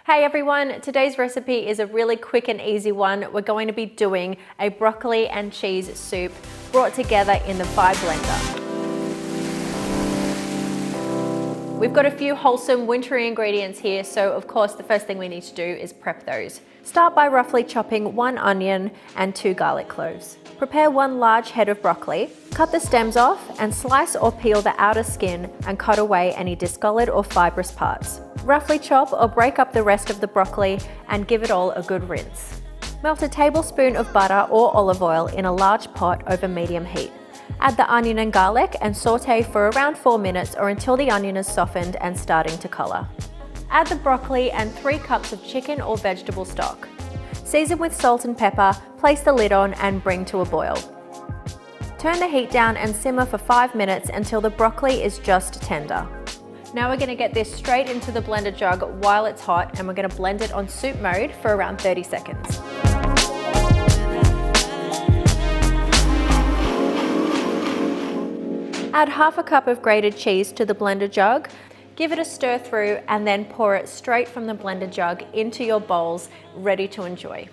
Hey everyone, today's recipe is a really quick and easy one. We're going to be doing a broccoli and cheese soup brought together in the Vi blender. We've got a few wholesome wintry ingredients here, so of course the first thing we need to do is prep those. Start by roughly chopping 1 onion and 2 garlic cloves. Prepare 1 large head of broccoli. Cut the stems off and slice or peel the outer skin and cut away any discolored or fibrous parts. Roughly chop or break up the rest of the broccoli and give it all a good rinse. Melt a tablespoon of butter or olive oil in a large pot over medium heat. Add the onion and garlic and saute for around 4 minutes or until the onion is softened and starting to colour. Add the broccoli and 3 cups of chicken or vegetable stock. Season with salt and pepper, place the lid on and bring to a boil. Turn the heat down and simmer for 5 minutes until the broccoli is just tender. Now we're going to get this straight into the blender jug while it's hot, and we're going to blend it on soup mode for around 30 seconds. Add half a cup of grated cheese to the blender jug. Give it a stir through and then pour it straight from the blender jug into your bowls, ready to enjoy.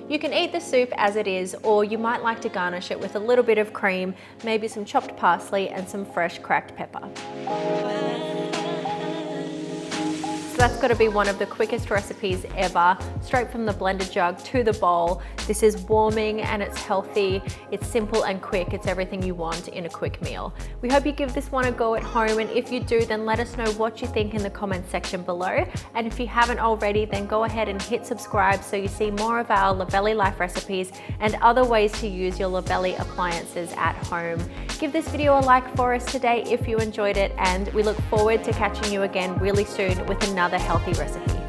You can eat the soup as it is, or you might like to garnish it with a little bit of cream, maybe some chopped parsley and some fresh cracked pepper. So that's got to be one of the quickest recipes ever, straight from the blender jug to the bowl. This is warming and it's healthy, it's simple and quick, it's everything you want in a quick meal. We hope you give this one a go at home, and if you do, then let us know what you think in the comment section below. And if you haven't already, then go ahead and hit subscribe so you see more of our Luvele life recipes and other ways to use your Luvele appliances at home. Give this video a like for us today if you enjoyed it, and we look forward to catching you again really soon with another healthy recipe.